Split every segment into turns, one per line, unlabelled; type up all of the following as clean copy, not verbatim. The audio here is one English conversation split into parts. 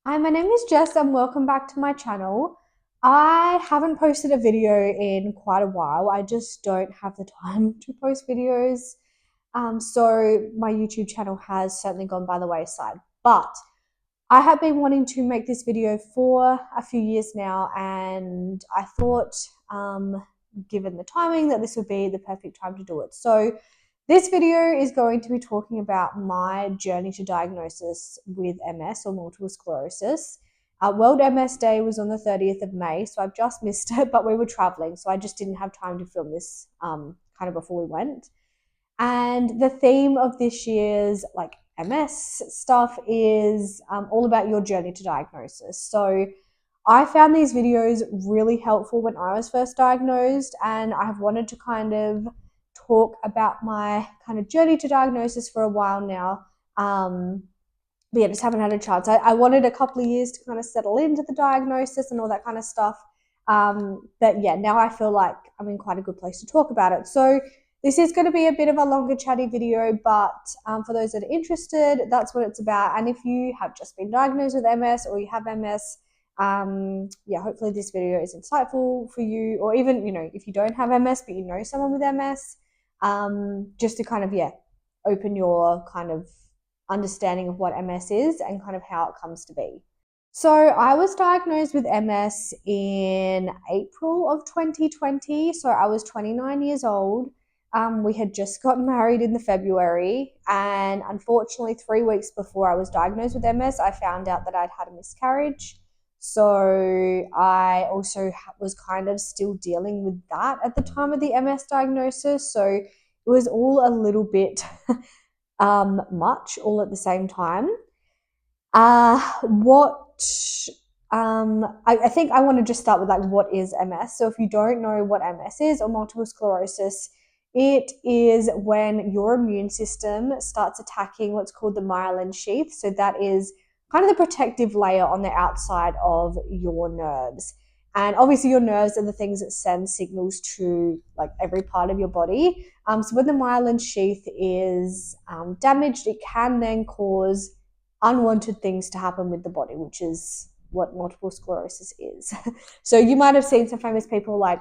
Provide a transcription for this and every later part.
Hi, my name is Jess and welcome back to my channel. I haven't posted a video in quite a while. I just don't have the time to post videos. So my YouTube channel has certainly gone by the wayside. But I have been wanting to make this video for a few years now, and I thought, given the timing, that this would be the perfect time to do it. So this video is going to be talking about my journey to diagnosis with MS or multiple sclerosis. World MS Day was on the 30th of May, so I've just missed it, but we were traveling, so I just didn't have time to film this kind of before we went. And the theme of this year's MS stuff is all about your journey to diagnosis. So I found these videos really helpful when I was first diagnosed, and I've wanted to kind of talk about my kind of journey to diagnosis for a while now. But yeah, just haven't had a chance. I wanted a couple of years to kind of settle into the diagnosis and all that kind of stuff. But yeah, now I feel like I'm in quite a good place to talk about it. So this is going to be a bit of a longer chatty video, but for those that are interested, that's what it's about. And if you have just been diagnosed with MS or you have MS, yeah, hopefully this video is insightful for you, or even, if you don't have MS, but you know someone with MS, just to kind of, open your kind of understanding of what MS is and kind of how it comes to be. So I was diagnosed with MS in April of 2020. So I was 29 years old. We had just gotten married in the February, and unfortunately 3 weeks before I was diagnosed with MS, I found out that I'd had a miscarriage. So I also was kind of still dealing with that at the time of the MS diagnosis. So it was all a little bit much all at the same time. I think I want to just start with what is MS. So if you don't know what MS is, or multiple sclerosis, it is when your immune system starts attacking what's called the myelin sheath. So that is kind of the protective layer on the outside of your nerves. And obviously your nerves are the things that send signals to every part of your body. So when the myelin sheath is damaged, it can then cause unwanted things to happen with the body, which is what multiple sclerosis is. So you might have seen some famous people like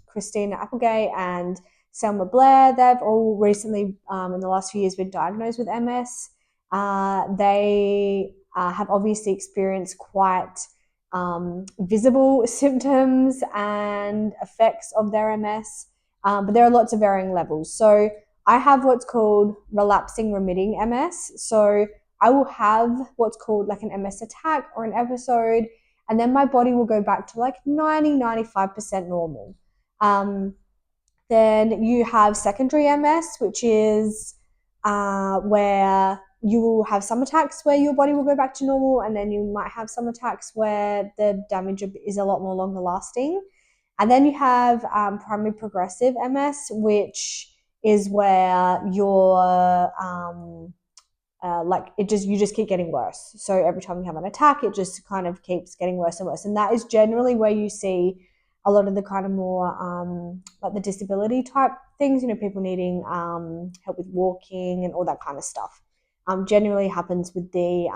Christina Applegate and Selma Blair. They've all recently, in the last few years, been diagnosed with MS. They have obviously experienced quite visible symptoms and effects of their MS, but there are lots of varying levels. So I have what's called relapsing remitting MS. So I will have what's called an MS attack or an episode, and then my body will go back to 90-95% normal. Then you have secondary MS, which is where you will have some attacks where your body will go back to normal, and then you might have some attacks where the damage is a lot more longer lasting. And then you have primary progressive MS, which is where you're you just keep getting worse. So every time you have an attack, it just kind of keeps getting worse and worse. And that is generally where you see a lot of the kind of more the disability type things, people needing help with walking and all that kind of stuff. Generally happens with the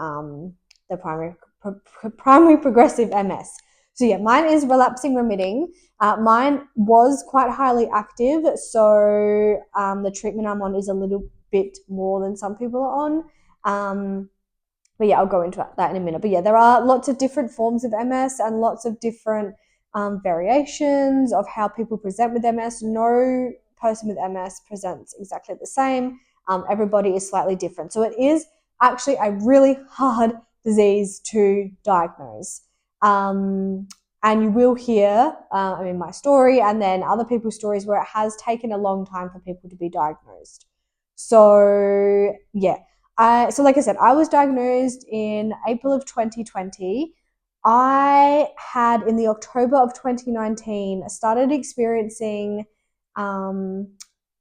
primary progressive MS. So yeah, mine is relapsing remitting. Mine was quite highly active, so the treatment I'm on is a little bit more than some people are on. But yeah, I'll go into that in a minute. But yeah, there are lots of different forms of MS and lots of different variations of how people present with MS. No person with MS presents exactly the same. Everybody is slightly different. So it is actually a really hard disease to diagnose. And you will hear, my story and then other people's stories where it has taken a long time for people to be diagnosed. So yeah, so like I said, I was diagnosed in April of 2020. I had, in the October of 2019, started experiencing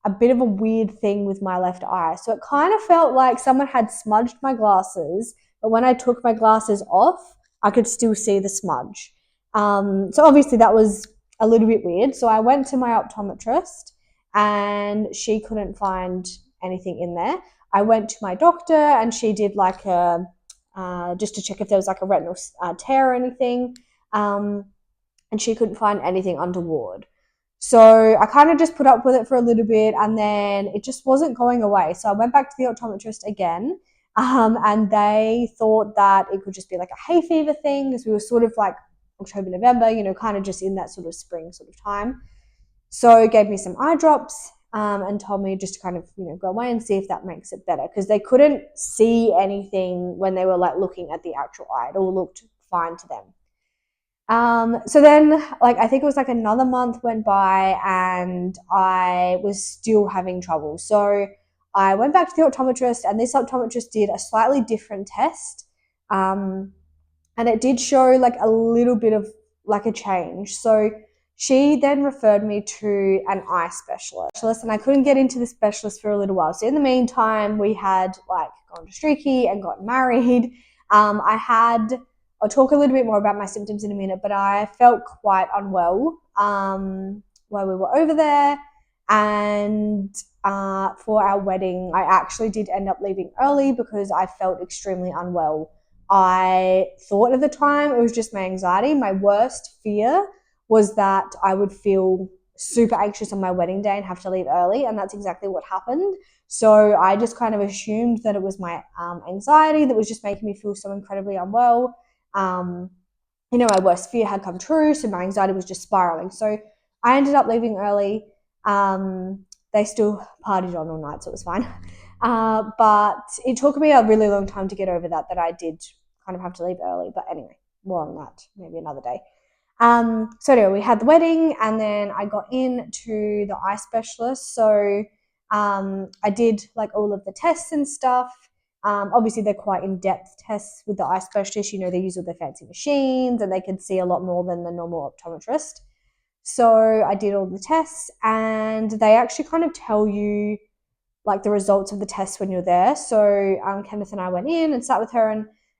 a bit of a weird thing with my left eye. So it kind of felt like someone had smudged my glasses, but when I took my glasses off, I could still see the smudge. So obviously that was a little bit weird. So I went to my optometrist and she couldn't find anything in there. I went to my doctor and she did a just to check if there was like a retinal tear or anything. And she couldn't find anything untoward. So I kind of just put up with it for a little bit, and then it just wasn't going away. So I went back to the optometrist again, and they thought that it could just be like a hay fever thing, because we were sort of like October, November, kind of just in that sort of spring sort of time. So gave me some eye drops, and told me just to kind of, go away and see if that makes it better, because they couldn't see anything when they were like looking at the actual eye. It all looked fine to them. So then, I think it was like another month went by and I was still having trouble. So I went back to the optometrist, and this optometrist did a slightly different test. And it did show like a little bit of like a change. So she then referred me to an eye specialist, and I couldn't get into the specialist for a little while. So in the meantime, we had like gone to Streaky and got married. I'll talk a little bit more about my symptoms in a minute, but I felt quite unwell while we were over there. And for our wedding, I actually did end up leaving early because I felt extremely unwell. I thought at the time it was just my anxiety. My worst fear was that I would feel super anxious on my wedding day and have to leave early, and that's exactly what happened. So I just kind of assumed that it was my anxiety that was just making me feel so incredibly unwell. My worst fear had come true, so my anxiety was just spiraling. So I ended up leaving early. They still partied on all night, so it was fine. But it took me a really long time to get over that I did kind of have to leave early. But anyway, more on that maybe another day. So anyway, we had the wedding, and then I got into the eye specialist. So I did like all of the tests and stuff. Obviously, they're quite in-depth tests with the eye specialist. They use all their fancy machines, and they can see a lot more than the normal optometrist. So I did all the tests, and they actually kind of tell you like the results of the tests when you're there. So Kenneth and I went in and sat with her,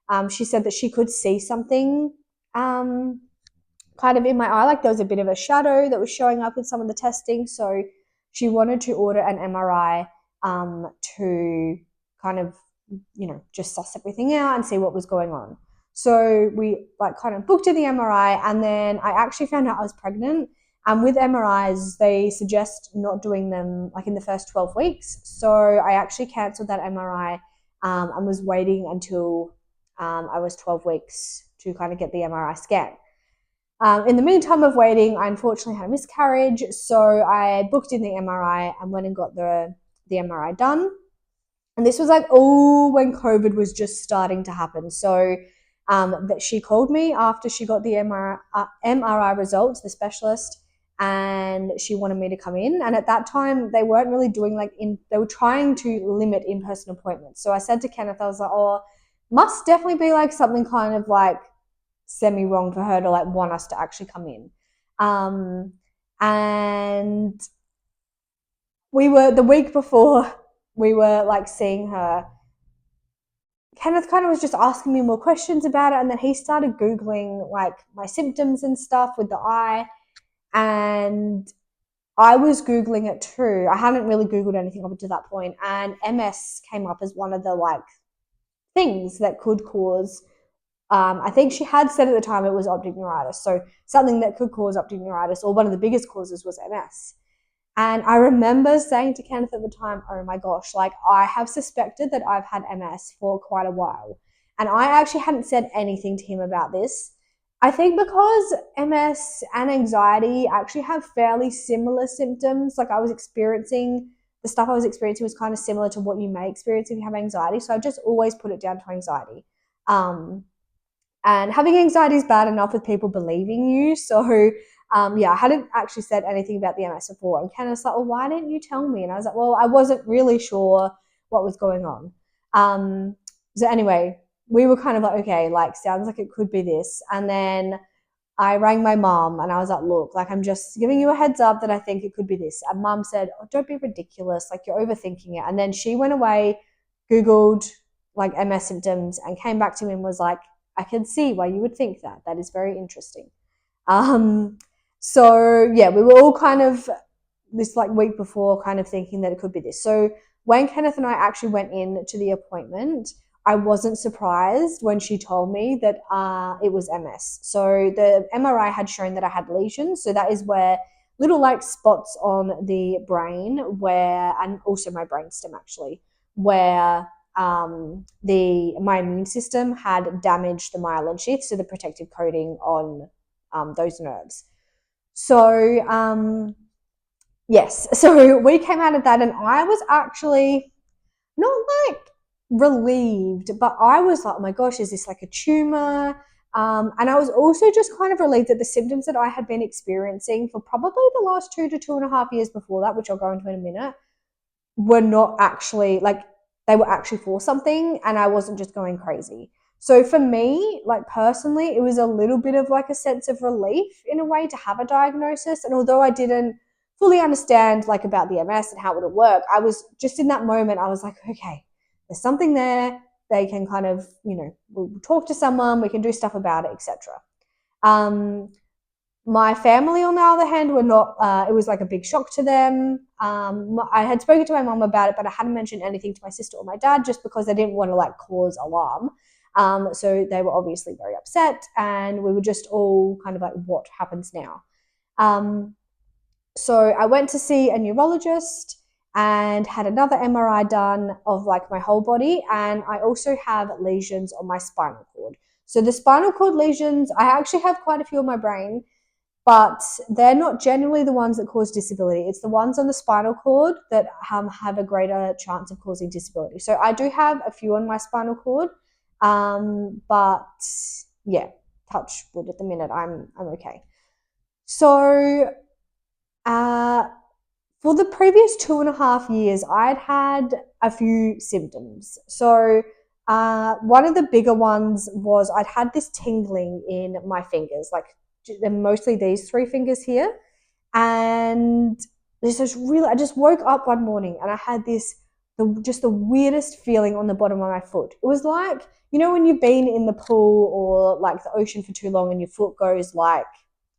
and she said that she could see something kind of in my eye, like there was a bit of a shadow that was showing up in some of the testing. So she wanted to order an MRI to kind of, just suss everything out and see what was going on. So we like kind of booked in the MRI, and then I actually found out I was pregnant. And with MRIs, they suggest not doing them like in the first 12 weeks. So I actually cancelled that MRI and was waiting until I was 12 weeks to kind of get the MRI scan. In the meantime of waiting, I unfortunately had a miscarriage, so I booked in the MRI and went and got the MRI done. And this was like when COVID was just starting to happen. So that she called me after she got the MRI results, the specialist, and she wanted me to come in. And at that time, they weren't really doing they were trying to limit in-person appointments. So I said to Kenneth, I was like, must definitely be like something kind of like semi-wrong for her to like want us to actually come in. And we were, the week before we were like seeing her, Kenneth kind of was just asking me more questions about it, and then he started Googling like my symptoms and stuff with the eye, and I was Googling it too. I hadn't really Googled anything up to that point, and MS came up as one of the like things that could cause I think she had said at the time it was optic neuritis. So something that could cause optic neuritis, or one of the biggest causes, was MS. And I remember saying to Kenneth at the time, oh my gosh, like I have suspected that I've had MS for quite a while. And I actually hadn't said anything to him about this. I think because MS and anxiety actually have fairly similar symptoms. Like the stuff I was experiencing was kind of similar to what you may experience if you have anxiety. So I just always put it down to anxiety. And having anxiety is bad enough with people believing you. So, I hadn't actually said anything about the MS before. And Kenneth's like, well, why didn't you tell me? And I was like, well, I wasn't really sure what was going on. So anyway, we were kind of like, okay, like sounds like it could be this. And then I rang my mom and I was like, look, like I'm just giving you a heads up that I think it could be this. And mom said, oh, don't be ridiculous. Like you're overthinking it. And then she went away, Googled like MS symptoms, and came back to me and was like, I can see why you would think that. That is very interesting. So yeah, we were all kind of this like week before kind of thinking that it could be this. So when Kenneth and I actually went in to the appointment, I wasn't surprised when she told me that it was MS. So the MRI had shown that I had lesions. So that is where little like spots on the brain where, and also my brainstem actually, where my immune system had damaged the myelin sheath, so the protective coating on those nerves. So yes, so we came out of that, and I was actually not like relieved, but I was like, oh my gosh, is this like a tumor? And I was also just kind of relieved that the symptoms that I had been experiencing for probably the last 2 to 2.5 years before that, which I'll go into in a minute, were not actually like, they were actually for something, and I wasn't just going crazy. So for me, like personally, it was a little bit of like a sense of relief in a way to have a diagnosis. And although I didn't fully understand like about the MS and how it would work, I was just in that moment, I was like, okay, there's something there. They can kind of, we'll talk to someone, we can do stuff about it, etc. My family, on the other hand, were not, it was like a big shock to them. I had spoken to my mom about it, but I hadn't mentioned anything to my sister or my dad just because I didn't want to like cause alarm. So they were obviously very upset, and we were just all kind of like, what happens now? So I went to see a neurologist and had another MRI done of like my whole body, and I also have lesions on my spinal cord. So the spinal cord lesions, I actually have quite a few on my brain, but they're not generally the ones that cause disability. It's the ones on the spinal cord that have a greater chance of causing disability. So I do have a few on my spinal cord, but yeah, touch wood at the minute, I'm okay. So for the previous 2.5 years, I'd had a few symptoms. So one of the bigger ones was I'd had this tingling in my fingers, like mostly these three fingers here. And this was really, I just woke up one morning and I had just the weirdest feeling on the bottom of my foot. It was like, when you've been in the pool or like the ocean for too long and your foot goes like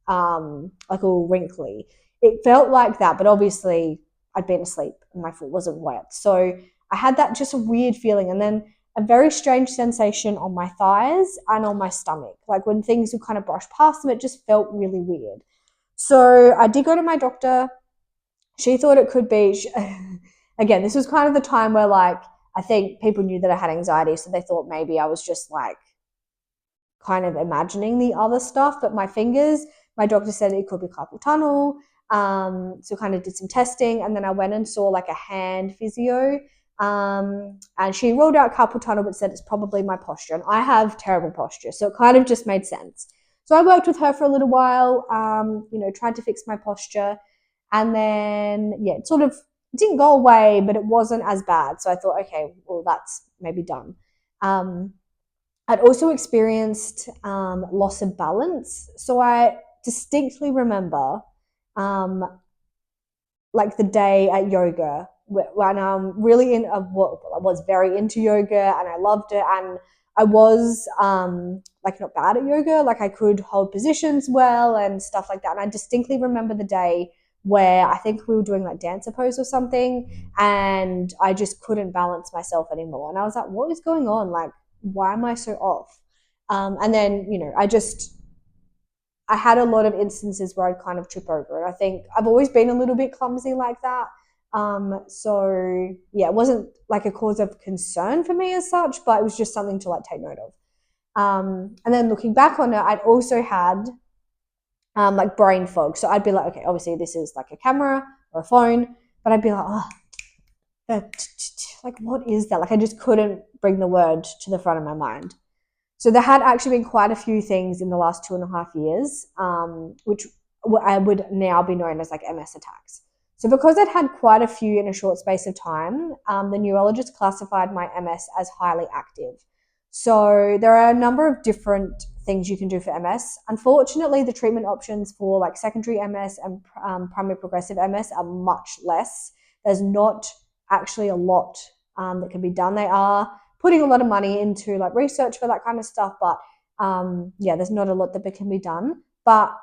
all wrinkly. It felt like that, but obviously I'd been asleep and my foot wasn't wet. So I had that just a weird feeling, and then a very strange sensation on my thighs and on my stomach. Like when things would kind of brush past them, it just felt really weird. So I did go to my doctor. She thought it could be, again, this was kind of the time where like, I think people knew that I had anxiety, so they thought maybe I was just like kind of imagining the other stuff. But my fingers, my doctor said it could be carpal tunnel. So kind of did some testing, and then I went and saw like a hand physio, and she ruled out carpal tunnel but said it's probably my posture, and I have terrible posture, so it kind of just made sense. So I worked with her for a little while, tried to fix my posture, and then it sort of didn't go away, but it wasn't as bad. So I thought, okay, well, that's maybe done. I'd also experienced loss of balance. So I distinctly remember like the day at yoga when I'm really I was very into yoga and I loved it, and I was like not bad at yoga, like I could hold positions well and stuff like that. And I distinctly remember the day where I think we were doing like dancer pose or something, and I just couldn't balance myself anymore. And I was like, what is going on? Like, why am I so off? And then, I had a lot of instances where I'd kind of trip over it. I think I've always been a little bit clumsy like that. So yeah, it wasn't like a cause of concern for me as such, but it was just something to like take note of. And then looking back on it, I'd also had like brain fog. So I'd be like, okay, obviously this is like a camera or a phone, but I'd be like, oh, like what is that? Like I just couldn't bring the word to the front of my mind. So there had actually been quite a few things in the last 2.5 years, which I would now be known as like MS attacks. So because I'd had quite a few in a short space of time, the neurologist classified my MS as highly active. So there are a number of different things you can do for MS. Unfortunately, the treatment options for like secondary MS and primary progressive MS are much less. There's not actually a lot that can be done. They are putting a lot of money into like research for that kind of stuff, but there's not a lot that can be done. But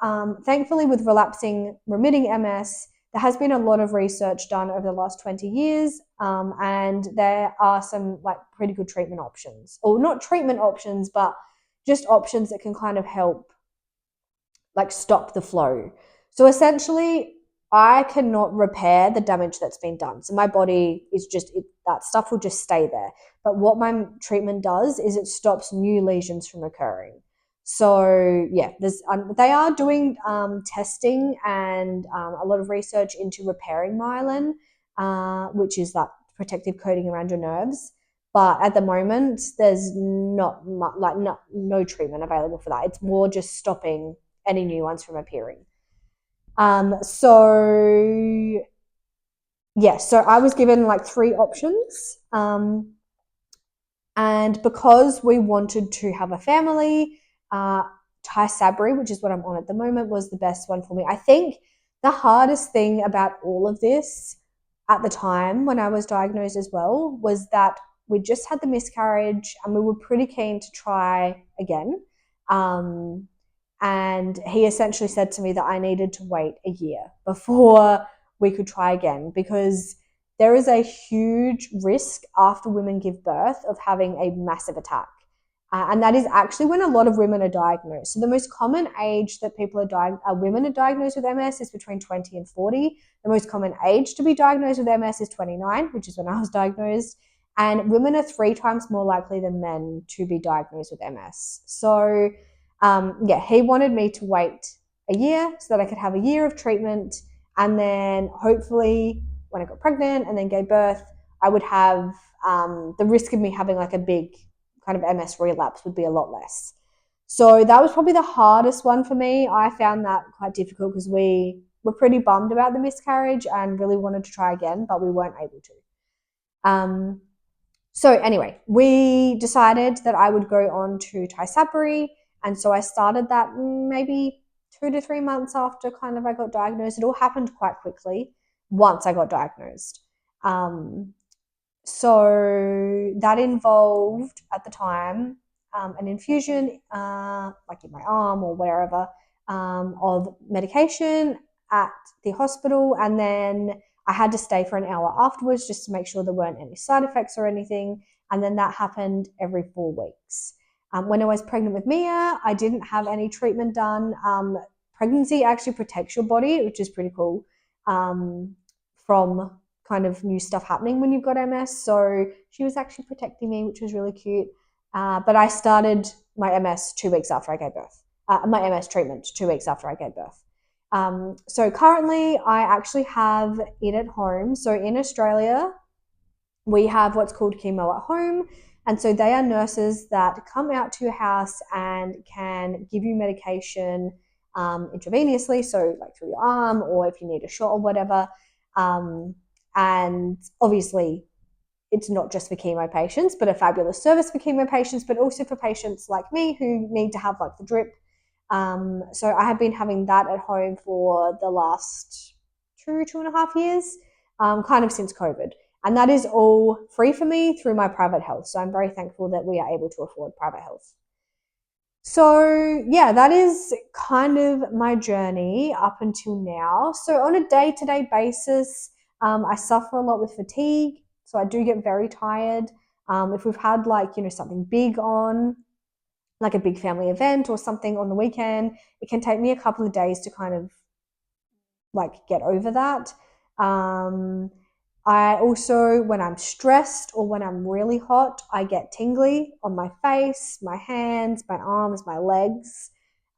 thankfully with relapsing remitting MS, there has been a lot of research done over the last 20 years, and there are some like pretty good treatment options, or not treatment options, but just options that can kind of help like stop the flow. So essentially, I cannot repair the damage that's been done. So my body is just, that stuff will just stay there. But what my treatment does is it stops new lesions from occurring. So yeah, they are doing testing and a lot of research into repairing myelin, which is that protective coating around your nerves. But at the moment, there's not much, like no treatment available for that. It's more just stopping any new ones from appearing. So I was given like 3 options. And because we wanted to have a family, Sabri, which is what I'm on at the moment, was the best one for me. I think the hardest thing about all of this at the time when I was diagnosed as well was that we just had the miscarriage and we were pretty keen to try again. And he essentially said to me that I needed to wait a year before we could try again, because there is a huge risk after women give birth of having a massive attack. And that is actually when a lot of women are diagnosed. So the most common age that women are diagnosed with MS is between 20 and 40. The most common age to be diagnosed with MS is 29, which is when I was diagnosed. And women are 3 times more likely than men to be diagnosed with MS. So he wanted me to wait a year so that I could have a year of treatment, and then hopefully when I got pregnant and then gave birth, I would have the risk of me having like a big kind of MS relapse would be a lot less. So that was probably the hardest one for me. I found that quite difficult because we were pretty bummed about the miscarriage and really wanted to try again, but we weren't able to. So anyway, we decided that I would go on to Sabri, and so I started that maybe 2 to 3 months after kind of I got diagnosed. It all happened quite quickly once I got diagnosed. So that involved at the time an infusion, like in my arm or wherever, of medication at the hospital, and then I had to stay for an hour afterwards just to make sure there weren't any side effects or anything. And then that happened every 4 weeks. When I was pregnant with Mia, I didn't have any treatment done. Pregnancy actually protects your body, which is pretty cool, from kind of new stuff happening when you've got MS. So she was actually protecting me, which was really cute. But I started my MS 2 weeks after I gave birth. My MS treatment 2 weeks after I gave birth. So currently I actually have it at home. So in Australia, we have what's called chemo at home. And so they are nurses that come out to your house and can give you medication intravenously, so like through your arm, or if you need a shot or whatever. And obviously, it's not just for chemo patients, but a fabulous service for chemo patients, but also for patients like me who need to have like the drip. So I have been having that at home for the last 2.5 years, kind of since COVID. And that is all free for me through my private health. So I'm very thankful that we are able to afford private health. So yeah, that is kind of my journey up until now. So on a day-to-day basis, I suffer a lot with fatigue. So I do get very tired. If we've had like, something big on, like a big family event or something on the weekend, it can take me a couple of days to kind of like get over that. I also, when I'm stressed or when I'm really hot, I get tingly on my face, my hands, my arms, my legs.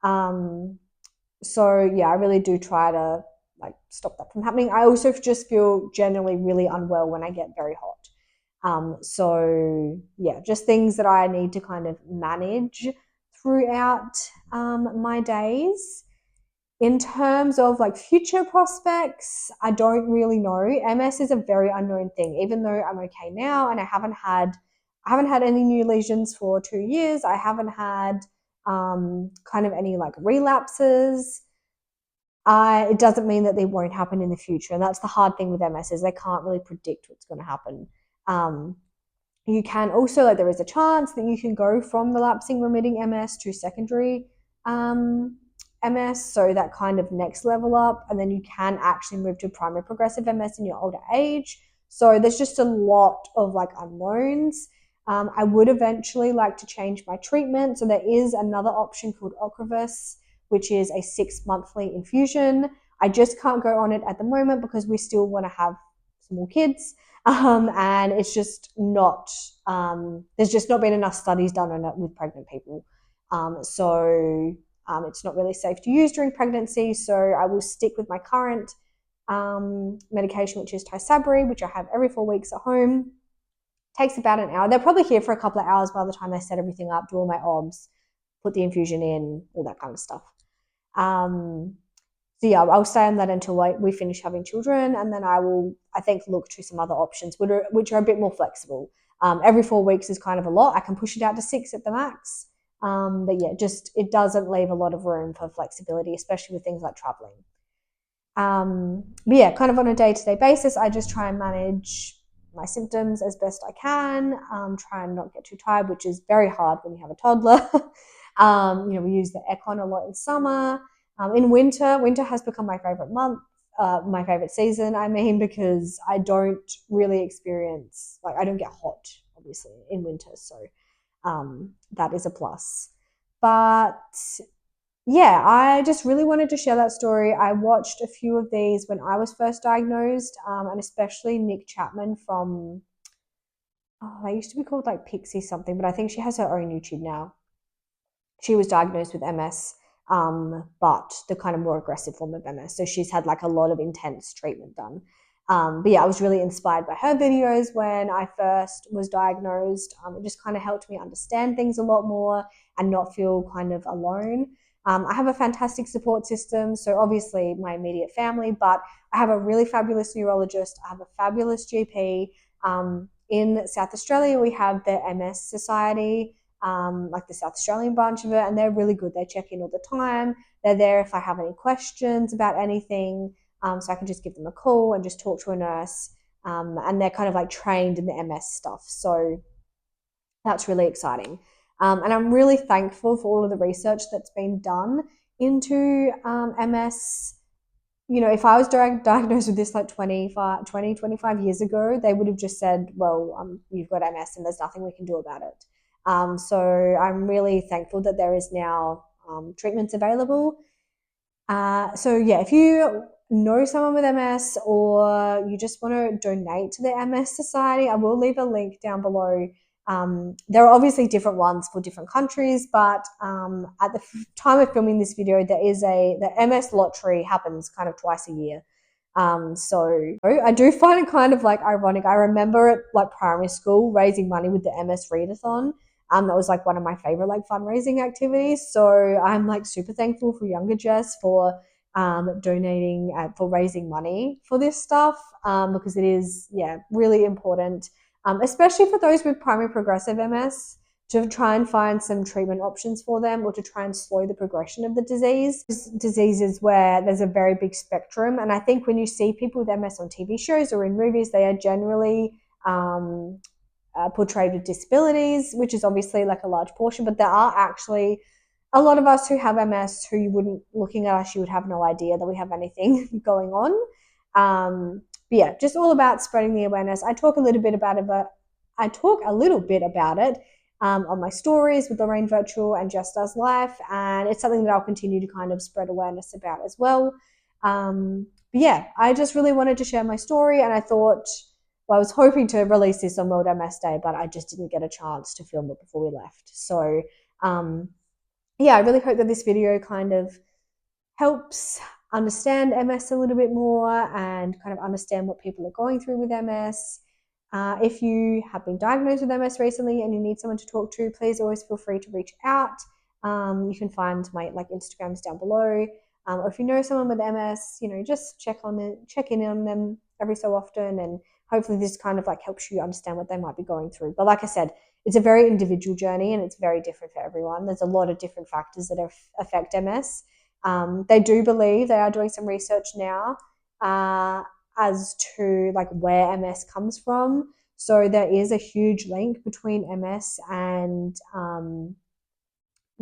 So yeah, I really do try to like stop that from happening. I also just feel generally really unwell when I get very hot. So yeah, just things that I need to kind of manage throughout my days. In terms of like future prospects, I don't really know. MS is a very unknown thing. Even though I'm okay now and I haven't had any new lesions for 2 years. I haven't had kind of any like relapses. It doesn't mean that they won't happen in the future. And that's the hard thing with MS, is they can't really predict what's going to happen. You can also, like, there is a chance that you can go from relapsing remitting MS to secondary MS, so that kind of next level up, and then you can actually move to primary progressive MS in your older age. So there's just a lot of like unknowns. I would eventually like to change my treatment. So there is another option called Ocrevus, which is a 6-monthly infusion. I just can't go on it at the moment because we still want to have some more kids. And it's just not, there's just not been enough studies done on it with pregnant people. It's not really safe to use during pregnancy. So I will stick with my current medication, which is Tysabri, which I have every 4 weeks at home. Takes about an hour. They're probably here for a couple of hours by the time they set everything up, do all my obs, put the infusion in, all that kind of stuff. So yeah, I'll stay on that until we finish having children, and then I will, I think, look to some other options which are a bit more flexible. Every 4 weeks is kind of a lot. I can push it out to 6 at the max. But yeah, just it doesn't leave a lot of room for flexibility, especially with things like traveling. But yeah, kind of on a day-to-day basis, I just try and manage my symptoms as best I can, try and not get too tired, which is very hard when you have a toddler. We use the aircon a lot in summer. In winter has become my favorite month, my favorite season, because I don't really experience, like, I don't get hot, obviously, in winter. So that is a plus. But yeah, I just really wanted to share that story. I watched a few of these when I was first diagnosed, and especially Nick Chapman from, they used to be called like Pixie something, but I think she has her own YouTube now. She was diagnosed with MS, but the kind of more aggressive form of MS. So she's had like a lot of intense treatment done. But yeah, I was really inspired by her videos when I first was diagnosed. It just kind of helped me understand things a lot more and not feel kind of alone. I have a fantastic support system. So obviously my immediate family, but I have a really fabulous neurologist. I have a fabulous GP. In South Australia, we have the MS Society, like the South Australian branch of it, and they're really good. They check in all the time. They're there if I have any questions about anything. So I can just give them a call and just talk to a nurse. And they're kind of like trained in the MS stuff. So that's really exciting. And I'm really thankful for all of the research that's been done into MS. If I was diagnosed with this like 25 years ago, they would have just said, well, you've got MS and there's nothing we can do about it. So I'm really thankful that there is now treatments available. So yeah, if you know someone with MS or you just want to donate to the MS Society, I will leave a link down below. There are obviously different ones for different countries, but at the time of filming this video, the MS lottery happens kind of twice a year. So I do find it kind of like ironic. I remember at like primary school raising money with the MS Readathon. That was like one of my favorite like fundraising activities. So I'm like super thankful for younger Jess for donating for raising money for this stuff, because it is really important, especially for those with primary progressive MS, to try and find some treatment options for them or to try and slow the progression of the disease. Diseases where there's a very big spectrum, and I think when you see people with MS on TV shows or in movies, they are generally portrayed with disabilities, which is obviously like a large portion, but there are actually a lot of us who have MS who looking at us, you would have no idea that we have anything going on. But yeah, just all about spreading the awareness. I talk a little bit about it on my stories with Lorraine Virtual and Just Does Life, and it's something that I'll continue to kind of spread awareness about as well. But yeah, I just really wanted to share my story, and I thought, I was hoping to release this on World MS Day, but I just didn't get a chance to film it before we left. So yeah, I really hope that this video kind of helps understand MS a little bit more and kind of understand what people are going through with MS. If you have been diagnosed with MS recently and you need someone to talk to, please always feel free to reach out. You can find my Instagrams down below. Or if you know someone with MS, just check in on them every so often, and hopefully this kind of helps you understand what they might be going through. But like I said, it's a very individual journey and it's very different for everyone. There's a lot of different factors that affect MS. They do believe, they are doing some research now as to where MS comes from. So there is a huge link between MS and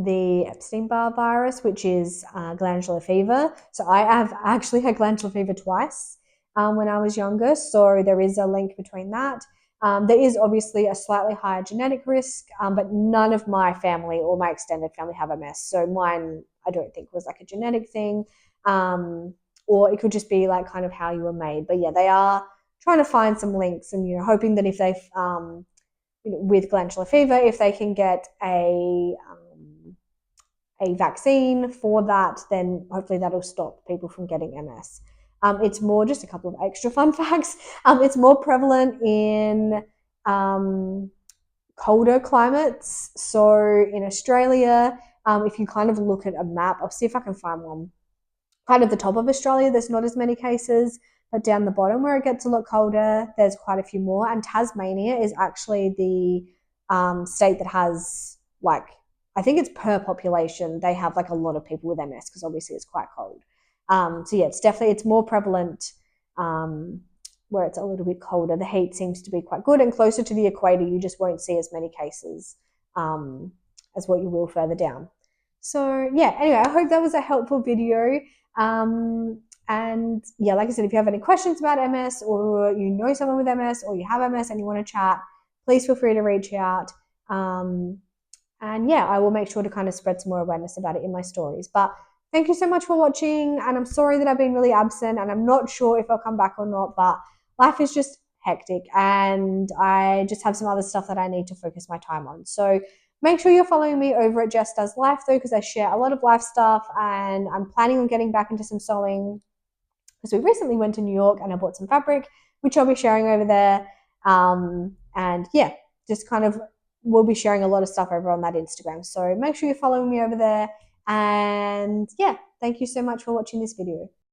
the Epstein-Barr virus, which is glandular fever. So I have actually had glandular fever twice when I was younger. So there is a link between that. There is obviously a slightly higher genetic risk, but none of my family or my extended family have MS. So mine, I don't think was like a genetic thing, or it could just be like kind of how you were made. But yeah, they are trying to find some links and, hoping that if they've, with glandular fever, if they can get a vaccine for that, then hopefully that'll stop people from getting MS. It's more, just a couple of extra fun facts. It's more prevalent in colder climates. So in Australia, if you kind of look at a map, I'll see if I can find one. Kind of the top of Australia, there's not as many cases, but down the bottom where it gets a lot colder, there's quite a few more. And Tasmania is actually the state that has, like, I think it's per population, they have like a lot of people with MS because obviously it's quite cold. So yeah, it's more prevalent where it's a little bit colder. The heat seems to be quite good, and closer to the equator, you just won't see as many cases as what you will further down. So yeah, anyway, I hope that was a helpful video. And yeah, like I said, if you have any questions about MS, or you know someone with MS, or you have MS and you want to chat, please feel free to reach out. And yeah, I will make sure to kind of spread some more awareness about it in my stories. But thank you so much for watching, and I'm sorry that I've been really absent, and I'm not sure if I'll come back or not, but life is just hectic, and I just have some other stuff that I need to focus my time on. So make sure you're following me over at Jess Does Life, though, because I share a lot of life stuff, and I'm planning on getting back into some sewing because we recently went to New York and I bought some fabric, which I'll be sharing over there. And yeah, just kind of, we'll be sharing a lot of stuff over on that Instagram. So make sure you're following me over there. And yeah, thank you so much for watching this video.